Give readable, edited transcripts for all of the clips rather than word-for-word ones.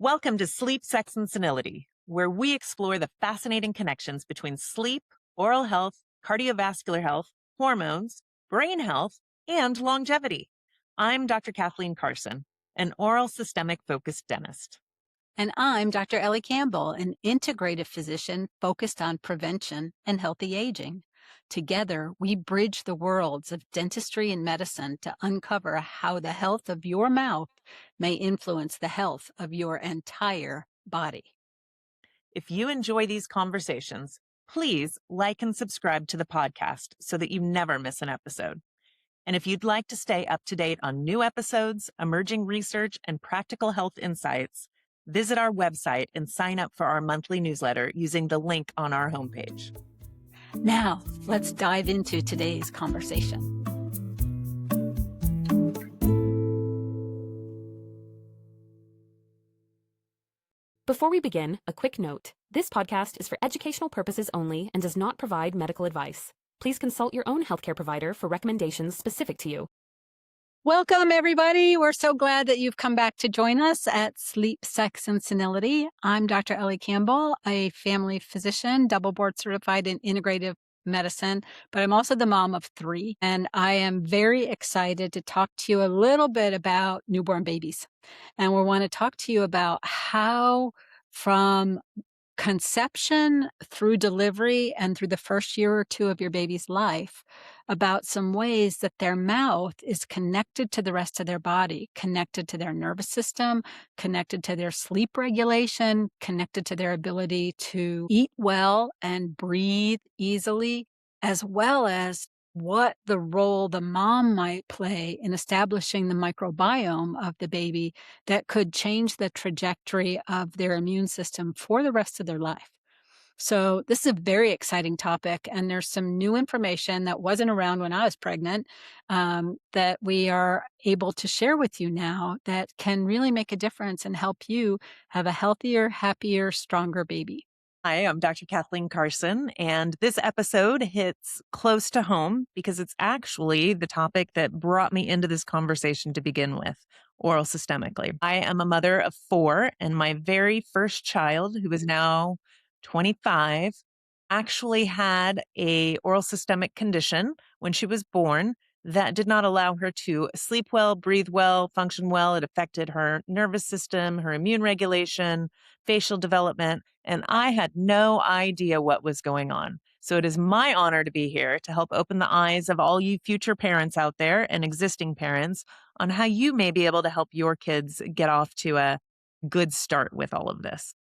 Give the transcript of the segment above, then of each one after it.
Welcome to Sleep, Sex, and Senility, where we explore the fascinating connections between sleep, oral health, cardiovascular health, hormones, brain health, and longevity. I'm Dr. Kathleen Carson, an oral systemic focused dentist. And I'm Dr. Ellie Campbell, an integrative physician focused on prevention and healthy aging. Together, we bridge the worlds of dentistry and medicine to uncover how the health of your mouth may influence the health of your entire body. If you enjoy these conversations, please like and subscribe to the podcast so that you never miss an episode. And if you'd like to stay up to date on new episodes, emerging research, and practical health insights, visit our website and sign up for our monthly newsletter using the link on our homepage. Now, let's dive into today's conversation. Before we begin, a quick note. This podcast is for educational purposes only and does not provide medical advice. Please consult your own healthcare provider for recommendations specific to you. Welcome, everybody. We're so glad that you've come back to join us at Sleep, Sex, and Senility. I'm Dr. Ellie Campbell, a family physician, double board certified in integrative medicine, but I'm also the mom of 3. And I am very excited to talk to you a little bit about newborn babies. And we want to talk to you about how from conception through delivery and through the first year or 2 of your baby's life, about some ways that their mouth is connected to the rest of their body, connected to their nervous system, connected to their sleep regulation, connected to their ability to eat well and breathe easily, as well as what the role the mom might play in establishing the microbiome of the baby that could change the trajectory of their immune system for the rest of their life. So this is a very exciting topic, and there's some new information that wasn't around when I was pregnant that we are able to share with you now that can really make a difference and help you have a healthier, happier, stronger baby. Hi, I'm Dr. Kathleen Carson, and this episode hits close to home because it's actually the topic that brought me into this conversation to begin with, oral systemically. I am a mother of 4, and my very first child, who is now 25, actually had a oral systemic condition when she was born that did not allow her to sleep well, breathe well, function well. It affected her nervous system, her immune regulation, facial development, and I had no idea what was going on. So it is my honor to be here to help open the eyes of all you future parents out there and existing parents on how you may be able to help your kids get off to a good start with all of this.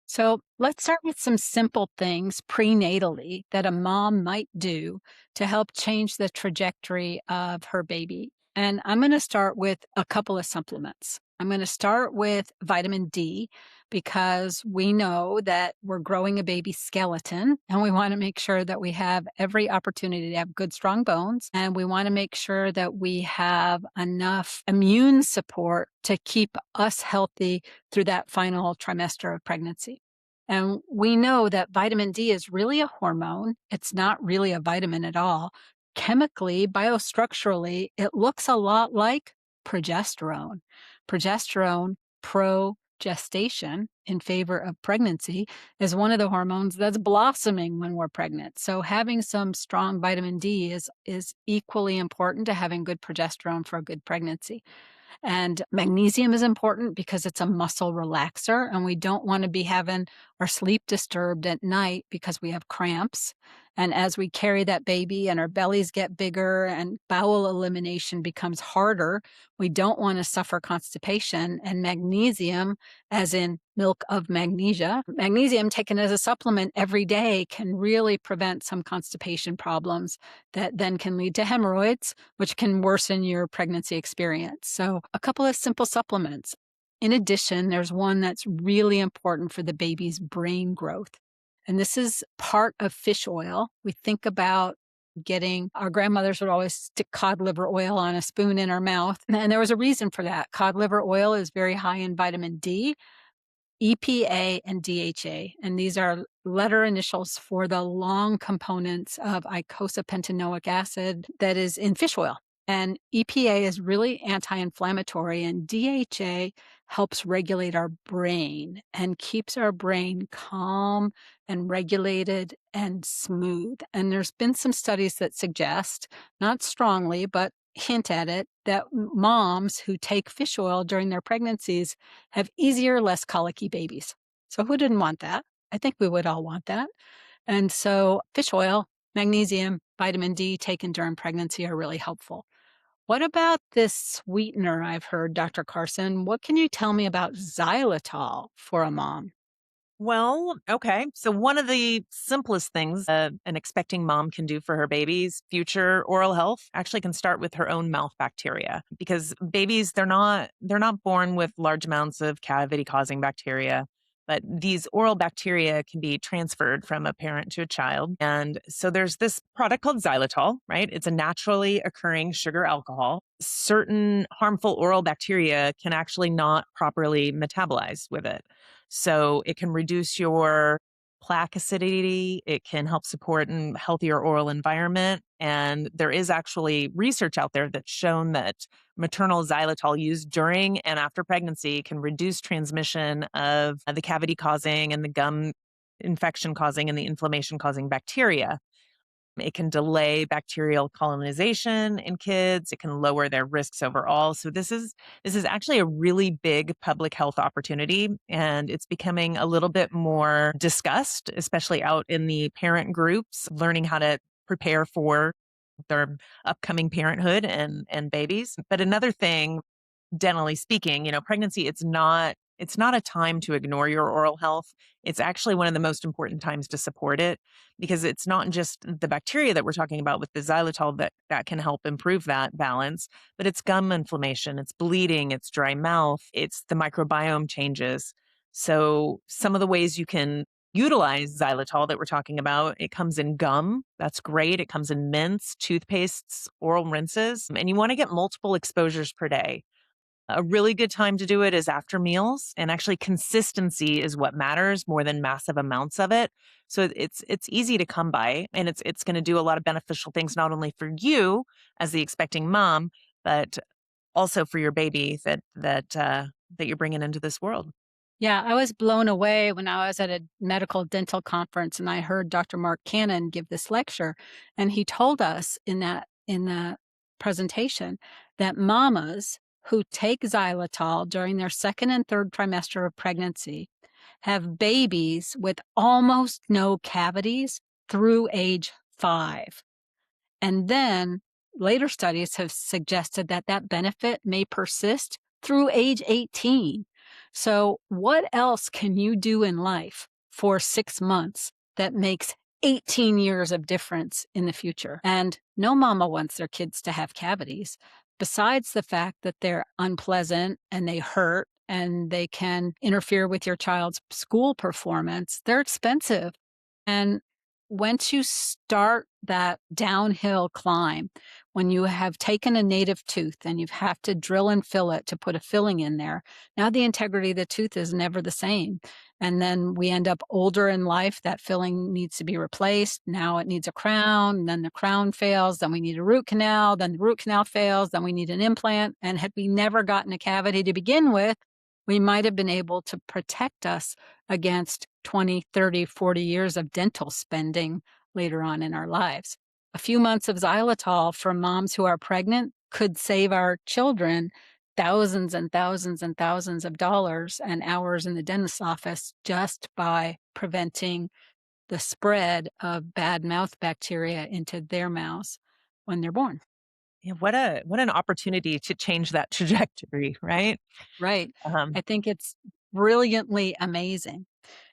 So let's start with some simple things prenatally that a mom might do to help change the trajectory of her baby. And I'm going to start with a couple of supplements. I'm going to start with vitamin D because we know that we're growing a baby skeleton and we want to make sure that we have every opportunity to have good, strong bones. And we want to make sure that we have enough immune support to keep us healthy through that final trimester of pregnancy. And we know that vitamin D is really a hormone. It's not really a vitamin at all. Chemically, biostructurally, it looks a lot like progesterone. Progesterone, pro-gestation in favor of pregnancy, is one of the hormones that's blossoming when we're pregnant. So having some strong vitamin D is equally important to having good progesterone for a good pregnancy. And magnesium is important because it's a muscle relaxer, and we don't want to be having our sleep disturbed at night because we have cramps. And as we carry that baby and our bellies get bigger and bowel elimination becomes harder, we don't want to suffer constipation. And magnesium, as in milk of magnesia, magnesium taken as a supplement every day can really prevent some constipation problems that then can lead to hemorrhoids, which can worsen your pregnancy experience. So a couple of simple supplements. In addition, there's one that's really important for the baby's brain growth. And this is part of fish oil. We think about our grandmothers would always stick cod liver oil on a spoon in our mouth. And there was a reason for that. Cod liver oil is very high in vitamin D, EPA, and DHA. And these are letter initials for the long components of eicosapentaenoic acid that is in fish oil. And EPA is really anti-inflammatory, and DHA helps regulate our brain and keeps our brain calm and regulated and smooth. And there's been some studies that suggest, not strongly, but hint at it, that moms who take fish oil during their pregnancies have easier, less colicky babies. So who didn't want that? I think we would all want that. And so fish oil, magnesium, vitamin D taken during pregnancy are really helpful. What about this sweetener I've heard, Dr. Carson? What can you tell me about xylitol for a mom? Well, okay. So one of the simplest things an expecting mom can do for her baby's future oral health actually can start with her own mouth bacteria because babies they're not born with large amounts of cavity causing bacteria, but these oral bacteria can be transferred from a parent to a child. And so there's this product called xylitol, right? It's a naturally occurring sugar alcohol. Certain harmful oral bacteria can actually not properly metabolize with it. So it can reduce your plaque acidity. It can help support a healthier oral environment. And there is actually research out there that's shown that maternal xylitol used during and after pregnancy can reduce transmission of the cavity causing and the gum infection causing and the inflammation causing bacteria. It can delay bacterial colonization in kids. It can lower their risks overall. So this is actually a really big public health opportunity, and it's becoming a little bit more discussed, especially out in the parent groups, learning how to prepare for their upcoming parenthood and babies. But another thing, dentally speaking, pregnancy, it's not a time to ignore your oral health. It's actually one of the most important times to support it because it's not just the bacteria that we're talking about with the xylitol that can help improve that balance, but it's gum inflammation, it's bleeding, it's dry mouth, it's the microbiome changes. So some of the ways you can utilize xylitol that we're talking about, it comes in gum. That's great. It comes in mints, toothpastes, oral rinses, and you want to get multiple exposures per day. A really good time to do it is after meals, and actually consistency is what matters more than massive amounts of it. So it's easy to come by, and it's going to do a lot of beneficial things not only for you as the expecting mom, but also for your baby that you're bringing into this world. Yeah, I was blown away when I was at a medical dental conference and I heard Dr. Mark Cannon give this lecture. And he told us in that presentation that mamas who take xylitol during their second and third trimester of pregnancy have babies with almost no cavities through age 5. And then later studies have suggested that that benefit may persist through age 18. So, what else can you do in life for 6 months that makes 18 years of difference in the future? And no mama wants their kids to have cavities, besides the fact that they're unpleasant and they hurt and they can interfere with your child's school performance. They're expensive. And once you start that downhill climb, when you have taken a native tooth and you have to drill and fill it to put a filling in there, now the integrity of the tooth is never the same. And then we end up older in life. That filling needs to be replaced. Now it needs a crown. And then the crown fails. Then we need a root canal. Then the root canal fails. Then we need an implant. And had we never gotten a cavity to begin with, we might have been able to protect us against 20, 30, 40 years of dental spending later on in our lives. A few months of xylitol for moms who are pregnant could save our children thousands and thousands and thousands of dollars and hours in the dentist's office just by preventing the spread of bad mouth bacteria into their mouths when they're born. Yeah, what an opportunity to change that trajectory, right? Right. Um, I think it's brilliantly amazing.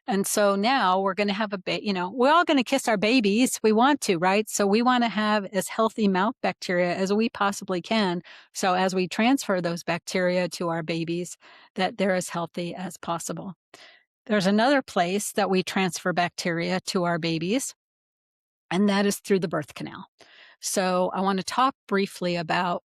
And so now we're going to have we're all going to kiss our babies. We want to, right? So we want to have as healthy mouth bacteria as we possibly can. So as we transfer those bacteria to our babies, that they're as healthy as possible. There's another place that we transfer bacteria to our babies, and that is through the birth canal. So I want to talk briefly about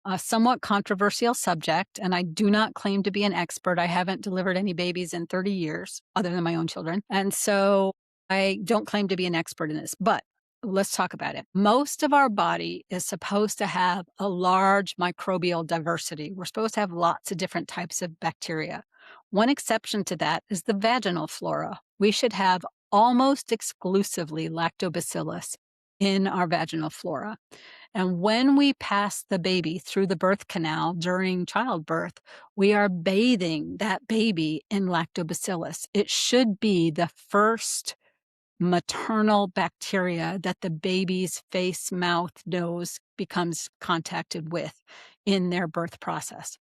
a somewhat controversial subject, and I do not claim to be an expert. I haven't delivered any babies in 30 years, other than my own children. And so I don't claim to be an expert in this. But Let's talk about it. Most of our body is supposed to have a large microbial diversity. We're supposed to have lots of different types of bacteria. One exception to that is the vaginal flora. We should have almost exclusively lactobacillus in our vaginal flora. And when we pass the baby through the birth canal during childbirth, we are bathing that baby in lactobacillus. It should be the first maternal bacteria that the baby's face, mouth, nose becomes contacted with in their birth process.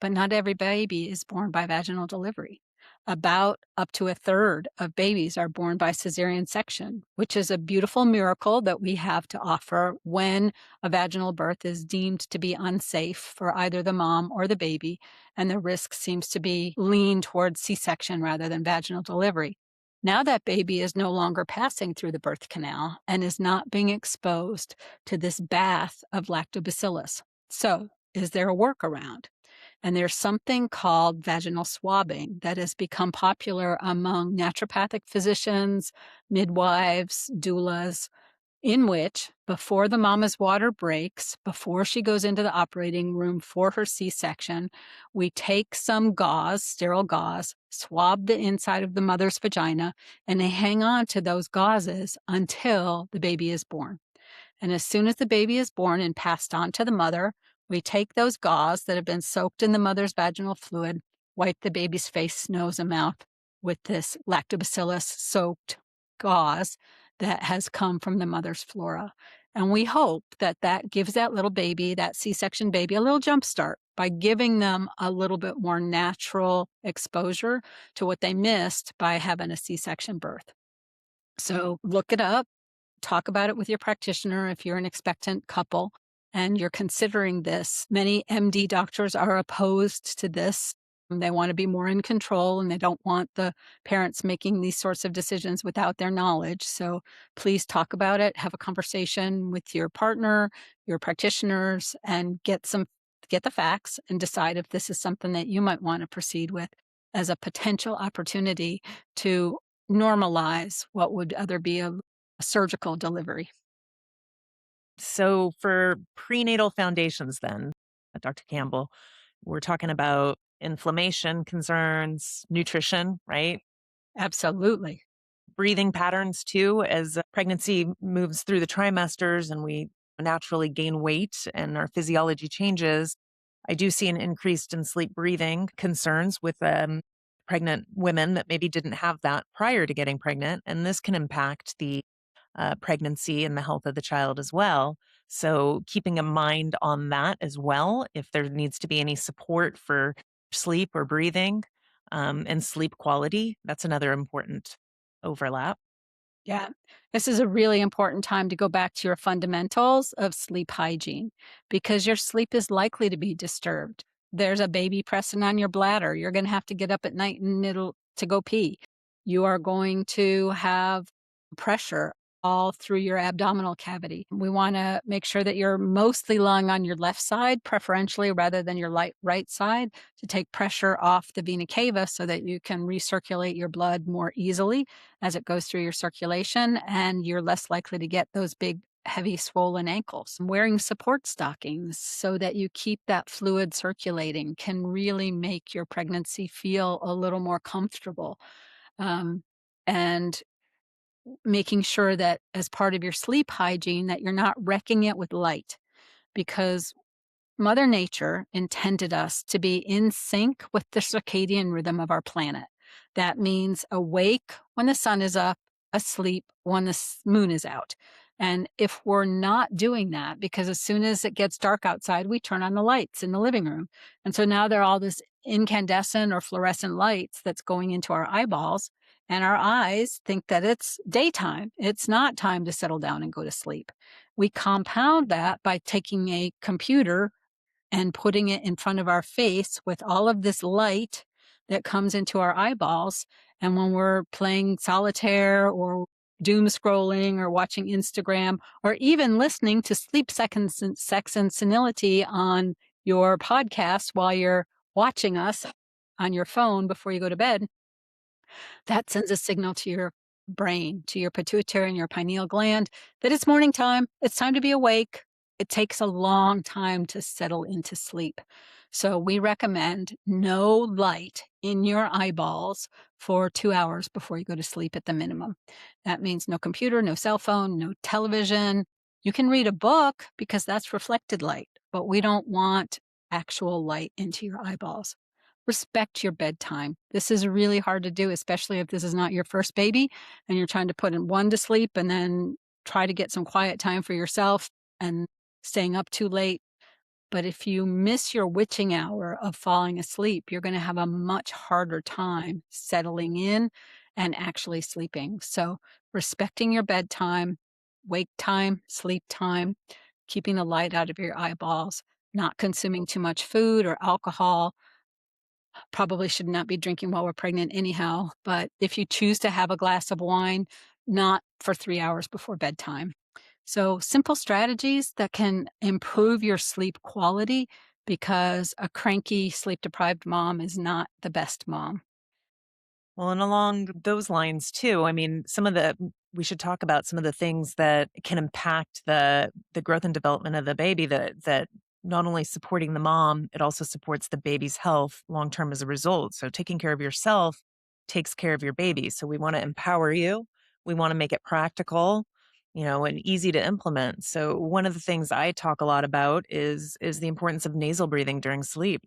But not every baby is born by vaginal delivery. About up to a third of babies are born by cesarean section, which is a beautiful miracle that we have to offer when a vaginal birth is deemed to be unsafe for either the mom or the baby, and the risk seems to be lean towards C-section rather than vaginal delivery. Now that baby is no longer passing through the birth canal and is not being exposed to this bath of lactobacillus. So, is there a workaround? And there's something called vaginal swabbing that has become popular among naturopathic physicians, midwives, doulas, in which, before the mama's water breaks, before she goes into the operating room for her C-section, we take some gauze, sterile gauze, swab the inside of the mother's vagina, and they hang on to those gauzes until the baby is born. And as soon as the baby is born and passed on to the mother, we take those gauze that have been soaked in the mother's vaginal fluid, wipe the baby's face, nose, and mouth with this lactobacillus soaked gauze that has come from the mother's flora. And we hope that that gives that little baby, that C-section baby, a little jump start by giving them a little bit more natural exposure to what they missed by having a C-section birth. So look it up. Talk about it with your practitioner if you're an expectant couple and you're considering this. Many MD doctors are opposed to this. They want to be more in control and they don't want the parents making these sorts of decisions without their knowledge. So please talk about it, have a conversation with your partner, your practitioners, and get the facts and decide if this is something that you might want to proceed with as a potential opportunity to normalize what would other be a surgical delivery. So, for prenatal foundations, then, Dr. Campbell, we're talking about inflammation concerns, nutrition, right? Absolutely. Breathing patterns, too, as pregnancy moves through the trimesters and we naturally gain weight and our physiology changes. I do see an increased in sleep breathing concerns with pregnant women that maybe didn't have that prior to getting pregnant. And this can impact the pregnancy and the health of the child as well. So, keeping a mind on that as well, if there needs to be any support for sleep or breathing and sleep quality, that's another important overlap. Yeah. This is a really important time to go back to your fundamentals of sleep hygiene because your sleep is likely to be disturbed. There's a baby pressing on your bladder. You're going to have to get up at night and it'll to go pee. You are going to have pressure all through your abdominal cavity. We want to make sure that you're mostly lying on your left side, preferentially rather than your right side, to take pressure off the vena cava so that you can recirculate your blood more easily as it goes through your circulation, and you're less likely to get those big, heavy, swollen ankles. Wearing support stockings so that you keep that fluid circulating can really make your pregnancy feel a little more comfortable. And making sure that as part of your sleep hygiene that you're not wrecking it with light because Mother Nature intended us to be in sync with the circadian rhythm of our planet. That means awake when the sun is up, asleep when the moon is out. And if we're not doing that, because as soon as it gets dark outside, we turn on the lights in the living room. And so now there are all this incandescent or fluorescent lights that's going into our eyeballs. And our eyes think that it's daytime. It's not time to settle down and go to sleep. We compound that by taking a computer and putting it in front of our face with all of this light that comes into our eyeballs. And when we're playing solitaire or doom scrolling or watching Instagram or even listening to Sleep Seconds and Sex and Senility on your podcast while you're watching us on your phone before you go to bed, that sends a signal to your brain, to your pituitary and your pineal gland, that it's morning time. It's time to be awake. It takes a long time to settle into sleep. So we recommend no light in your eyeballs for 2 hours before you go to sleep at the minimum. That means no computer, no cell phone, no television. You can read a book because that's reflected light, but we don't want actual light into your eyeballs. Respect your bedtime. This is really hard to do, especially if this is not your first baby and you're trying to put in one to sleep and then try to get some quiet time for yourself and staying up too late. But if you miss your witching hour of falling asleep, you're going to have a much harder time settling in and actually sleeping. So, respecting your bedtime, wake time, sleep time, keeping the light out of your eyeballs, not consuming too much food or alcohol. Probably should not be drinking while we're pregnant anyhow, but if you choose to have a glass of wine, not for 3 hours before bedtime. So, simple strategies that can improve your sleep quality because a cranky, sleep deprived mom is not the best mom. Well, and along those lines too, I mean, we should talk about some of the things that can impact the growth and development of the baby that not only supporting the mom, it also supports the baby's health long term as a result. So taking care of yourself takes care of your baby. So we want to empower you. We want to make it practical, and easy to implement. So one of the things I talk a lot about is the importance of nasal breathing during sleep.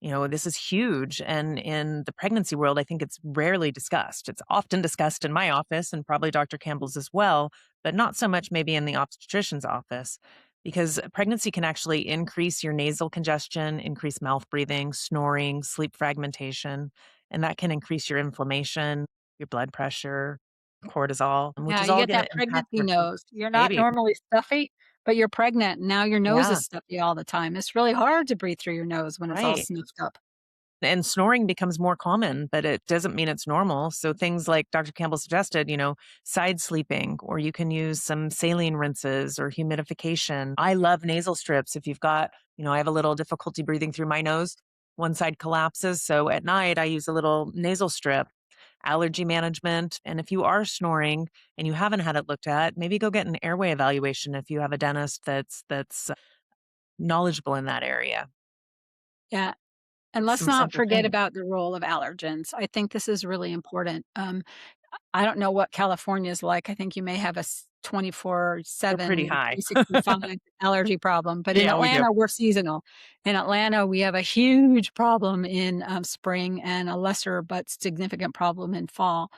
This is huge. And in the pregnancy world, I think it's rarely discussed. It's often discussed in my office and probably Dr. Campbell's as well, but not so much maybe in the obstetrician's office because pregnancy can actually increase your nasal congestion, increase mouth breathing, snoring, sleep fragmentation, and that can increase your inflammation, your blood pressure, cortisol, which Yeah, is you all get going to that impact pregnancy your nose. You're not baby. normally stuffy, but you're pregnant. Now your nose Yeah, is stuffy all the time. It's really hard to breathe through your nose when it's all right. sniffed up. And snoring becomes more common, but it doesn't mean it's normal. So things like Dr. Campbell suggested, side sleeping, or you can use some saline rinses or humidification. I love nasal strips. If you've got, I have a little difficulty breathing through my nose, one side collapses. So at night, I use a little nasal strip, allergy management. And if you are snoring and you haven't had it looked at, maybe go get an airway evaluation if you have a dentist that's knowledgeable in that area. Yeah. And let's Some not simple forget things. about the role of allergens. I think this is really important. I don't know what California is like. I think you may have a They're pretty 24/7, high. 365 allergy problem, but in Yeah, we do. Atlanta, we're seasonal. In Atlanta, we have a huge problem in spring and a lesser but significant problem in fall.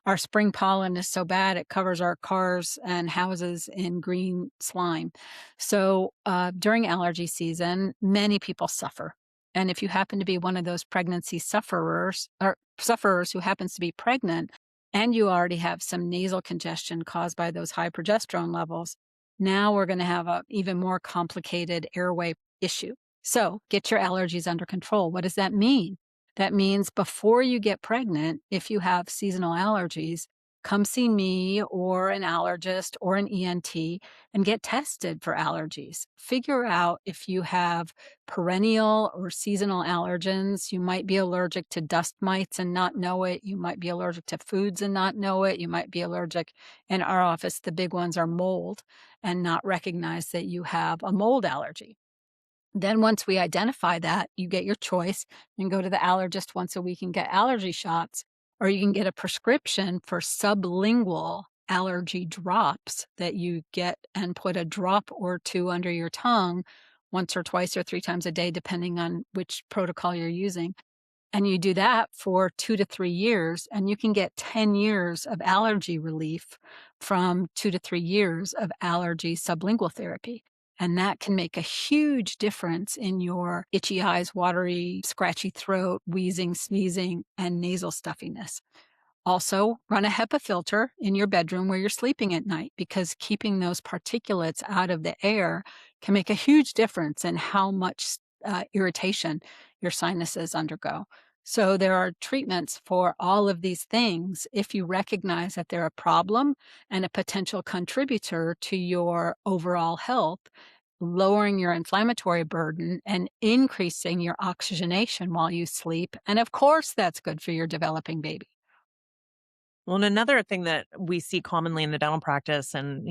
Our spring pollen is so bad, it covers our cars and houses in green slime. So during allergy season, many people suffer. And if you happen to be one of those pregnancy sufferers or sufferers who happens to be pregnant, and you already have some nasal congestion caused by those high progesterone levels, now we're going to have a even more complicated airway issue. So get your allergies under control. What does that mean? That means before you get pregnant, if you have seasonal allergies, come see me or an allergist or an ENT and get tested for allergies. Figure out if you have perennial or seasonal allergens. You might be allergic to dust mites and not know it. You might be allergic to foods and not know it. You might be allergic, in our office, the big ones are mold and not recognize that you have a mold allergy. Then once we identify that, you get your choice. You can go to the allergist once a week and get allergy shots, or you can get a prescription for sublingual allergy drops that you get and put a drop or two under your tongue once or twice or three times a day, depending on which protocol you're using. And you do that for 2 to 3 years, and you can get 10 years of allergy relief from 2 to 3 years of allergy sublingual therapy. And that can make a huge difference in your itchy eyes, watery, scratchy throat, wheezing, sneezing, and nasal stuffiness. Also, run a HEPA filter in your bedroom where you're sleeping at night because keeping those particulates out of the air can make a huge difference in how much irritation your sinuses undergo. So, there are treatments for all of these things if you recognize that they're a problem and a potential contributor to your overall health, lowering your inflammatory burden and increasing your oxygenation while you sleep. And of course, that's good for your developing baby. Well, and another thing that we see commonly in the dental practice, and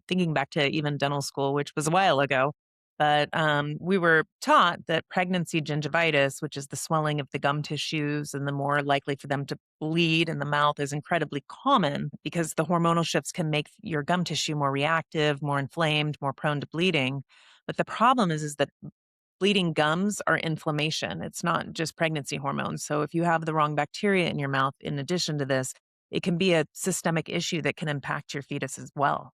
thinking back to even dental school, which was a while ago, but we were taught that pregnancy gingivitis, which is the swelling of the gum tissues and the more likely for them to bleed in the mouth, is incredibly common because the hormonal shifts can make your gum tissue more reactive, more inflamed, more prone to bleeding. But the problem is that bleeding gums are inflammation. It's not just pregnancy hormones. So if you have the wrong bacteria in your mouth, in addition to this, it can be a systemic issue that can impact your fetus as well.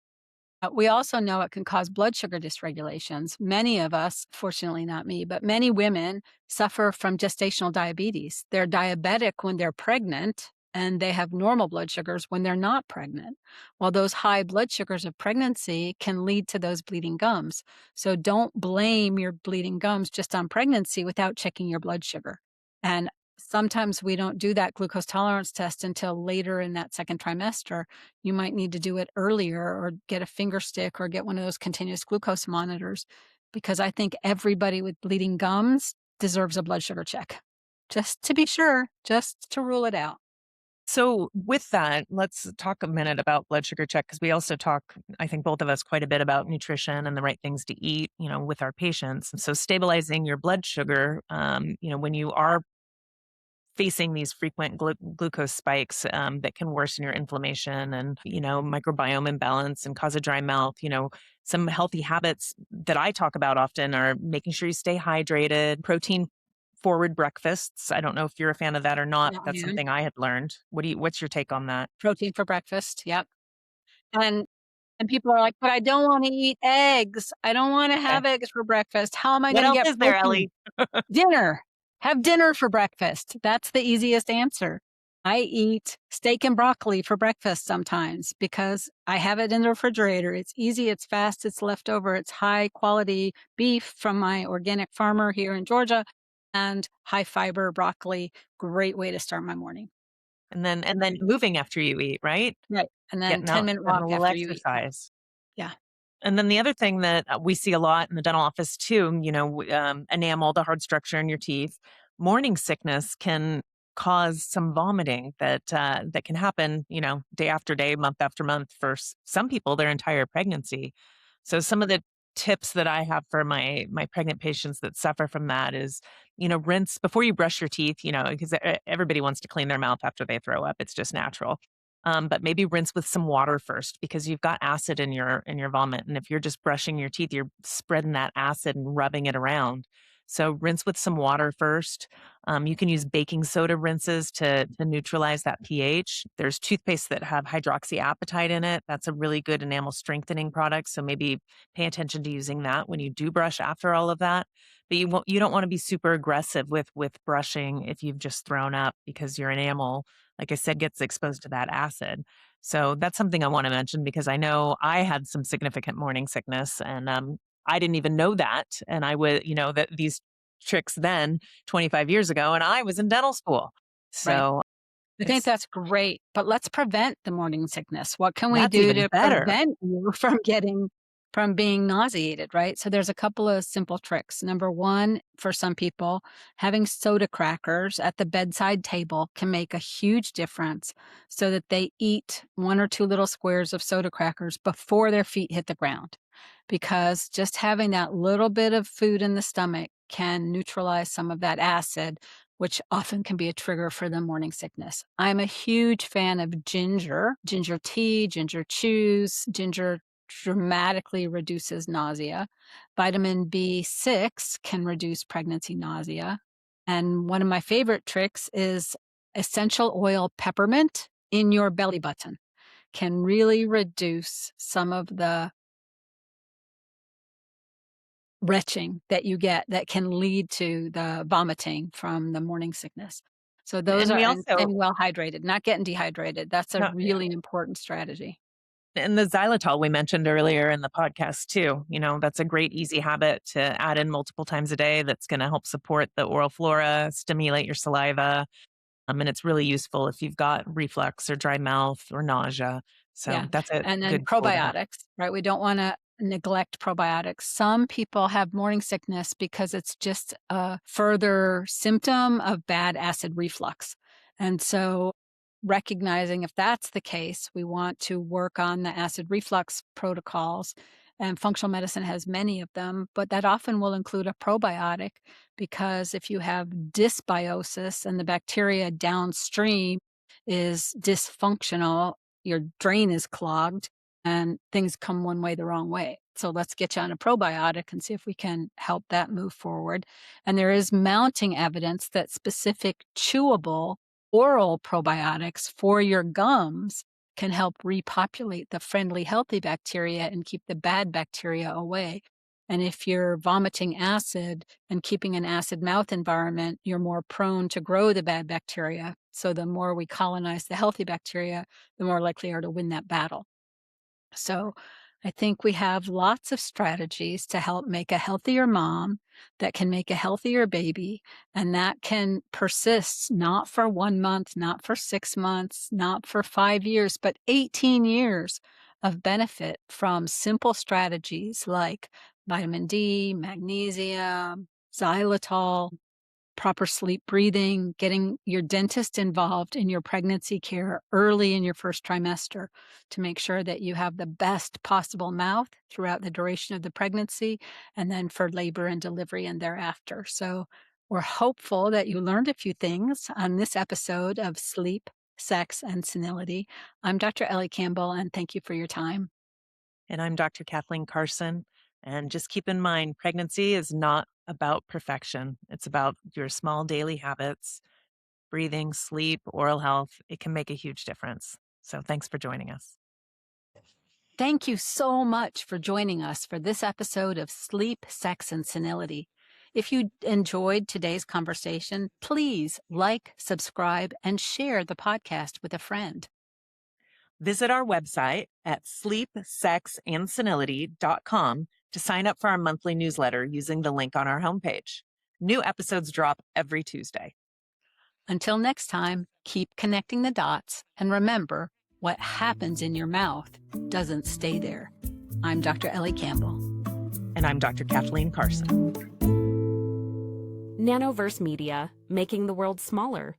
We also know it can cause blood sugar dysregulations. Many of us, fortunately not me, but many women suffer from gestational diabetes. They're diabetic when they're pregnant and they have normal blood sugars when they're not pregnant. Well, those high blood sugars of pregnancy can lead to those bleeding gums. So don't blame your bleeding gums just on pregnancy without checking your blood sugar. And sometimes we don't do that glucose tolerance test until later in that second trimester. You might need to do it earlier or get a finger stick or get one of those continuous glucose monitors, because I think everybody with bleeding gums deserves a blood sugar check. Just to be sure, just to rule it out. So, with that, let's talk a minute about blood sugar check because we also talk, I think both of us, quite a bit about nutrition and the right things to eat, with our patients. So, stabilizing your blood sugar, when you are facing these frequent glucose spikes that can worsen your inflammation and microbiome imbalance and cause a dry mouth. Some healthy habits that I talk about often are making sure you stay hydrated, protein forward breakfasts. I don't know if you're a fan of that or not, Yeah, but that's man. something I had learned. What's your take on that? Protein for breakfast. Yep. And and people are like, but I don't want to eat eggs. I don't want to Okay. have eggs for breakfast. How am I What going to else get is there, protein? Ellie? Dinner. Have dinner for breakfast. That's the easiest answer. I eat steak and broccoli for breakfast sometimes because I have it in the refrigerator. It's easy, it's fast, it's leftover, it's high quality beef from my organic farmer here in Georgia and high fiber broccoli. Great way to start my morning. And then moving after you eat, right? Right. And then Getting out, 10-minute getting a walk little after you eat. exercise. Yeah. And then the other thing that we see a lot in the dental office too, enamel, the hard structure in your teeth, morning sickness can cause some vomiting that can happen, day after day, month after month for some people their entire pregnancy. So some of the tips that I have for my pregnant patients that suffer from that is, rinse before you brush your teeth, because everybody wants to clean their mouth after they throw up. It's just natural. But maybe rinse with some water first because you've got acid in your vomit, and if you're just brushing your teeth, you're spreading that acid and rubbing it around. So rinse with some water first. You can use baking soda rinses to neutralize that pH. There's toothpaste that have hydroxyapatite in it. That's a really good enamel strengthening product. So maybe pay attention to using that when you do brush after all of that. But you don't want to be super aggressive with brushing if you've just thrown up because your enamel, like I said, gets exposed to that acid. So that's something I want to mention because I know I had some significant morning sickness and I didn't even know that. And I would, that these tricks then 25 years ago, and I was in dental school. Right. So I think it's that's great, but let's prevent the morning sickness. What can we that's do even to better. prevent you from being nauseated, right? So there's a couple of simple tricks. Number 1, for some people, having soda crackers at the bedside table can make a huge difference so that they eat 1 or 2 little squares of soda crackers before their feet hit the ground. Because just having that little bit of food in the stomach can neutralize some of that acid, which often can be a trigger for the morning sickness. I'm a huge fan of ginger tea, ginger chews. Ginger dramatically reduces nausea. Vitamin B6 can reduce pregnancy nausea. And one of my favorite tricks is essential oil peppermint in your belly button can really reduce some of the retching that you get that can lead to the vomiting from the morning sickness. So those And are we and also, staying well hydrated, not getting dehydrated. That's a no, yeah. really important strategy. And the xylitol we mentioned earlier in the podcast too, that's a great easy habit to add in multiple times a day that's going to help support the oral flora, stimulate your saliva. And it's really useful if you've got reflux or dry mouth or nausea. Yeah. So that's a And then good tool to have. probiotics, right? We don't wanna neglect probiotics. Some people have morning sickness because it's just a further symptom of bad acid reflux. And so recognizing if that's the case, we want to work on the acid reflux protocols. And functional medicine has many of them, but that often will include a probiotic because if you have dysbiosis and the bacteria downstream is dysfunctional, your drain is clogged and things come one way the wrong way. So let's get you on a probiotic and see if we can help that move forward. And there is mounting evidence that specific chewable oral probiotics for your gums can help repopulate the friendly, healthy bacteria and keep the bad bacteria away. And if you're vomiting acid and keeping an acid mouth environment, you're more prone to grow the bad bacteria. So the more we colonize the healthy bacteria, the more likely we are to win that battle. So I think we have lots of strategies to help make a healthier mom that can make a healthier baby. And that can persist not for 1 month, not for 6 months, not for 5 years, but 18 years of benefit from simple strategies like vitamin D, magnesium, xylitol, proper sleep breathing, getting your dentist involved in your pregnancy care early in your first trimester to make sure that you have the best possible mouth throughout the duration of the pregnancy, and then for labor and delivery and thereafter. So we're hopeful that you learned a few things on this episode of Sleep, Sex, and Senility. I'm Dr. Ellie Campbell, and thank you for your time. And I'm Dr. Kathleen Carson. And just keep in mind, pregnancy is not about perfection. It's about your small daily habits, breathing, sleep, oral health. It can make a huge difference. So thanks for joining us. Thank you so much for joining us for this episode of Sleep, Sex, and Senility. If you enjoyed today's conversation, please like, subscribe, and share the podcast with a friend. Visit our website at sleepsexandsenility.com to sign up for our monthly newsletter using the link on our homepage. New episodes drop every Tuesday. Until next time, keep connecting the dots, and remember, what happens in your mouth doesn't stay there. I'm Dr. Ellie Campbell. And I'm Dr. Kathleen Carson. Nanoverse Media, making the world smaller.